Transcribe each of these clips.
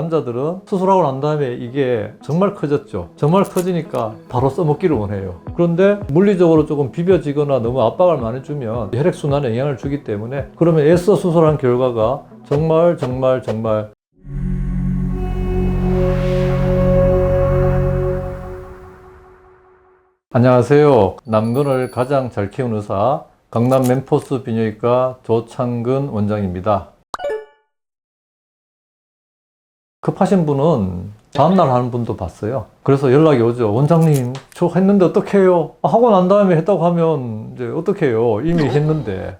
남자들은 수술하고 난 다음에 이게 정말 커졌죠. 정말 커지니까 바로 써먹기를 원해요. 그런데 물리적으로 조금 비벼지거나 너무 압박을 많이 주면 혈액순환에 영향을 주기 때문에, 그러면 애써 수술한 결과가 정말 안녕하세요. 남근을 가장 잘 키운 의사 강남 멤포스 비뇨기과 조창근 원장입니다. 급하신 분은 다음날 하는 분도 봤어요. 그래서 연락이 오죠. 원장님, 저 했는데 어떡해요? 하고 난 다음에 했다고 하면 이제 어떡해요? 이미 했는데.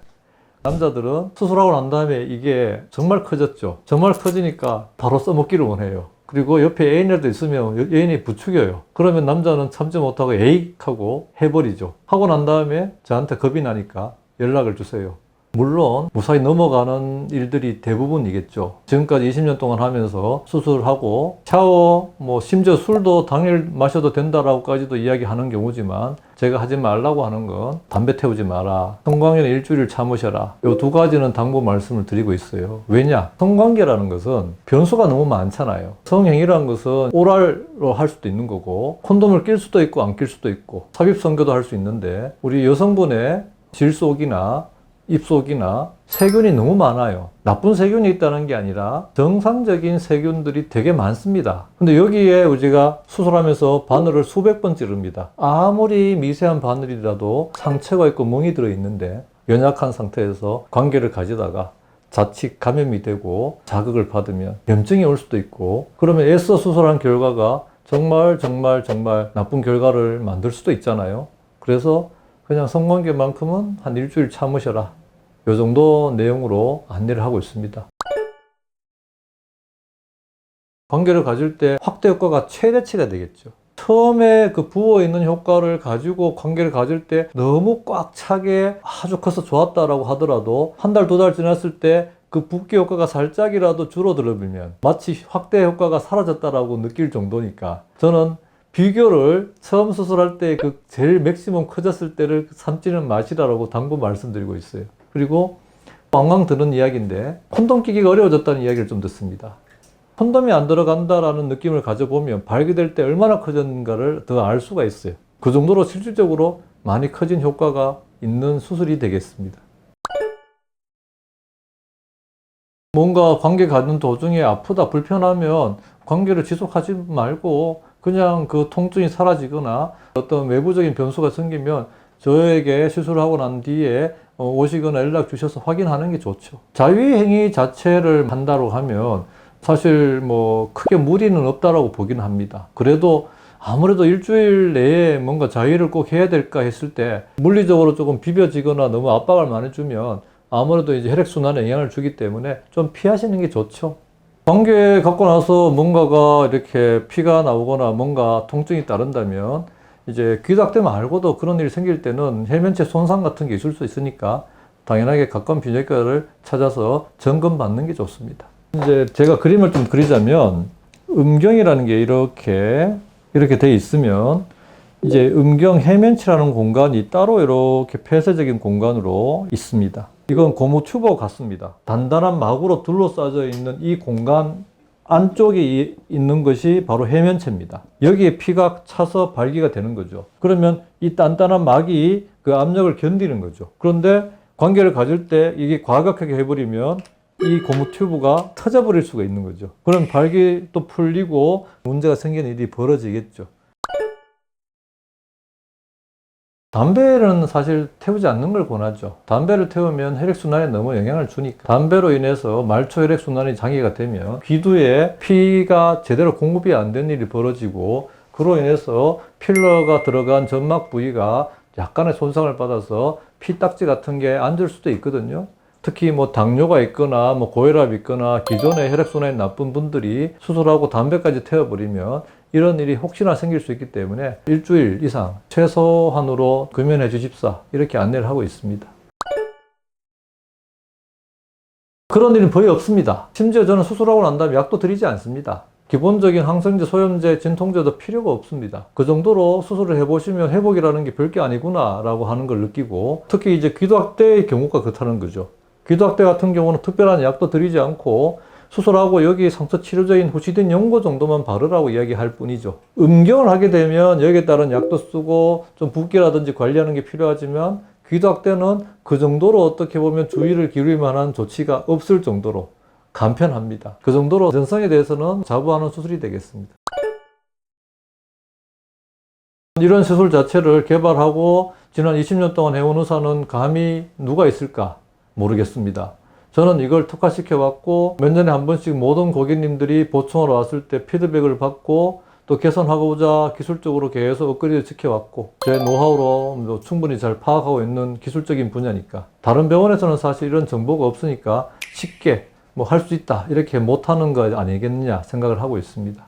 남자들은 수술하고 난 다음에 이게 정말 커졌죠. 정말 커지니까 바로 써먹기를 원해요. 그리고 옆에 애인이라도 있으면 애인이 부추겨요. 그러면 남자는 참지 못하고 에잇 하고 해버리죠. 하고 난 다음에 저한테 겁이 나니까 연락을 주세요. 물론 무사히 넘어가는 일들이 대부분이겠죠. 지금까지 20년 동안 하면서 수술하고 샤워, 심지어 술도 당일 마셔도 된다라고까지도 이야기하는 경우지만, 제가 하지 말라고 하는 건 담배 태우지 마라, 성관계는 일주일 참으셔라, 이 두 가지는 당부 말씀을 드리고 있어요. 왜냐? 성관계라는 것은 변수가 너무 많잖아요. 성행위라는 것은 오랄로 할 수도 있는 거고, 콘돔을 낄 수도 있고 안 낄 수도 있고, 삽입성교도 할 수 있는데, 우리 여성분의 질속이나 입속이나 세균이 너무 많아요. 나쁜 세균이 있다는 게 아니라 정상적인 세균들이 되게 많습니다. 근데 여기에 우리가 수술하면서 바늘을 수백 번 찌릅니다. 아무리 미세한 바늘이라도 상처가 있고 멍이 들어 있는데, 연약한 상태에서 관계를 가지다가 자칫 감염이 되고 자극을 받으면 염증이 올 수도 있고, 그러면 애써 수술한 결과가 정말 나쁜 결과를 만들 수도 있잖아요. 그래서 그냥 성관계만큼은 한 일주일 참으셔라, 이 정도 내용으로 안내를 하고 있습니다. 관계를 가질 때 확대 효과가 최대치가 되겠죠. 처음에 그 부어있는 효과를 가지고 관계를 가질 때 너무 꽉 차게 아주 커서 좋았다라고 하더라도, 한 달, 두 달 지났을 때 그 붓기 효과가 살짝이라도 줄어들면 마치 확대 효과가 사라졌다라고 느낄 정도니까, 저는 비교를 처음 수술할 때 그 제일 맥시멈 커졌을 때를 삼지는 마시라고 당부 말씀드리고 있어요. 그리고 왕왕 들은 이야기인데, 콘돔 끼기가 어려워졌다는 이야기를 좀 듣습니다. 콘돔이 안 들어간다라는 느낌을 가져보면 발기될 때 얼마나 커졌는가를 더 알 수가 있어요. 그 정도로 실질적으로 많이 커진 효과가 있는 수술이 되겠습니다. 뭔가 관계 가는 도중에 아프다, 불편하면 관계를 지속하지 말고 그냥 그 통증이 사라지거나 어떤 외부적인 변수가 생기면 저에게 시술하고 난 뒤에 오시거나 연락 주셔서 확인하는 게 좋죠. 자위행위 자체를 한다고 하면 사실 크게 무리는 없다라고 보긴 합니다. 그래도 아무래도 일주일 내에 뭔가 자위를 꼭 해야 될까 했을 때, 물리적으로 조금 비벼지거나 너무 압박을 많이 주면 아무래도 이제 혈액순환에 영향을 주기 때문에 좀 피하시는 게 좋죠. 관계 갖고 나서 뭔가가 이렇게 피가 나오거나 뭔가 통증이 따른다면, 이제 귀닥대 말고도 그런 일이 생길 때는 해면체 손상 같은 게 있을 수 있으니까 당연하게 가까운 비뇨기과를 찾아서 점검 받는 게 좋습니다. 이제 제가 그림을 좀 그리자면, 음경이라는 게 이렇게 돼 있으면, 이제 음경 해면체라는 공간이 따로 이렇게 폐쇄적인 공간으로 있습니다. 이건 고무 튜브 같습니다. 단단한 막으로 둘러싸여 있는 이 공간 안쪽에 있는 것이 바로 해면체입니다. 여기에 피가 차서 발기가 되는 거죠. 그러면 이 단단한 막이 그 압력을 견디는 거죠. 그런데 관계를 가질 때 이게 과격하게 해버리면 이 고무 튜브가 터져버릴 수가 있는 거죠. 그럼 발기 또 풀리고 문제가 생기는 일이 벌어지겠죠. 담배는 사실 태우지 않는 걸 권하죠. 담배를 태우면 혈액순환에 너무 영향을 주니까. 담배로 인해서 말초 혈액순환이 장애가 되면 귀두에 피가 제대로 공급이 안 되는 일이 벌어지고, 그로 인해서 필러가 들어간 점막 부위가 약간의 손상을 받아서 피딱지 같은 게 앉을 수도 있거든요. 특히 당뇨가 있거나 고혈압이 있거나 기존에 혈액순환이 나쁜 분들이 수술하고 담배까지 태워버리면 이런 일이 혹시나 생길 수 있기 때문에 일주일 이상 최소한으로 금연해 주십사, 이렇게 안내를 하고 있습니다. 그런 일은 거의 없습니다. 심지어 저는 수술하고 난 다음에 약도 드리지 않습니다. 기본적인 항생제, 소염제, 진통제도 필요가 없습니다. 그 정도로 수술을 해보시면 회복이라는 게 별게 아니구나 라고 하는 걸 느끼고, 특히 이제 귀도학대의 경우가 그렇다는 거죠. 귀도학대 같은 경우는 특별한 약도 드리지 않고 수술하고 여기 상처 치료제인 후시딘 연고 정도만 바르라고 이야기할 뿐이죠. 음경을 하게 되면 여기에 따른 약도 쓰고 좀 붓기라든지 관리하는 게 필요하지만 기도학 때는 그 정도로 어떻게 보면 주의를 기울일 만한 조치가 없을 정도로 간편합니다. 그 정도로 안전성에 대해서는 자부하는 수술이 되겠습니다. 이런 시술 자체를 개발하고 지난 20년 동안 해온 의사는 감히 누가 있을까 모르겠습니다. 저는 이걸 특화시켜 왔고 몇 년에 한 번씩 모든 고객님들이 보충하러 왔을 때 피드백을 받고 또 개선하고자 기술적으로 계속 업그레이드 시켜왔고 제 노하우로 충분히 잘 파악하고 있는 기술적인 분야니까 다른 병원에서는 사실 이런 정보가 없으니까 쉽게 할 수 있다 이렇게 못하는 거 아니겠느냐 생각을 하고 있습니다.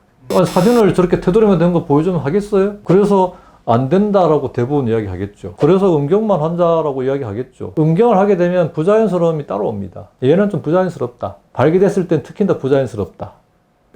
사진을 저렇게 테두리만 된 거 보여주면 하겠어요? 그래서 안 된다라고 대부분 이야기하겠죠. 그래서 음경만 환자라고 이야기하겠죠. 음경을 하게 되면 부자연스러움이 따라옵니다. 얘는 좀 부자연스럽다. 발기됐을 땐 특히 더 부자연스럽다.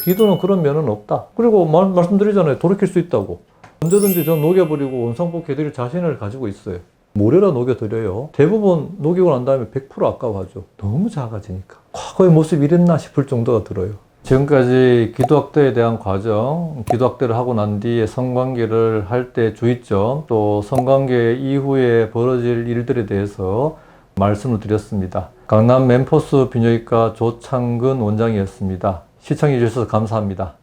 기도는 그런 면은 없다. 그리고 말씀드리잖아요. 돌이킬 수 있다고. 언제든지 전 녹여버리고 원상복 해드릴 자신을 가지고 있어요. 모래라 녹여드려요. 대부분 녹이고 난 다음에 100% 아까워하죠. 너무 작아지니까. 과거의 모습이 이랬나 싶을 정도가 들어요. 지금까지 기도학대에 대한 과정, 기도학대를 하고 난 뒤에 성관계를 할 때 주의점, 또 성관계 이후에 벌어질 일들에 대해서 말씀을 드렸습니다. 강남 멤포스 비뇨기과 조창근 원장이었습니다. 시청해 주셔서 감사합니다.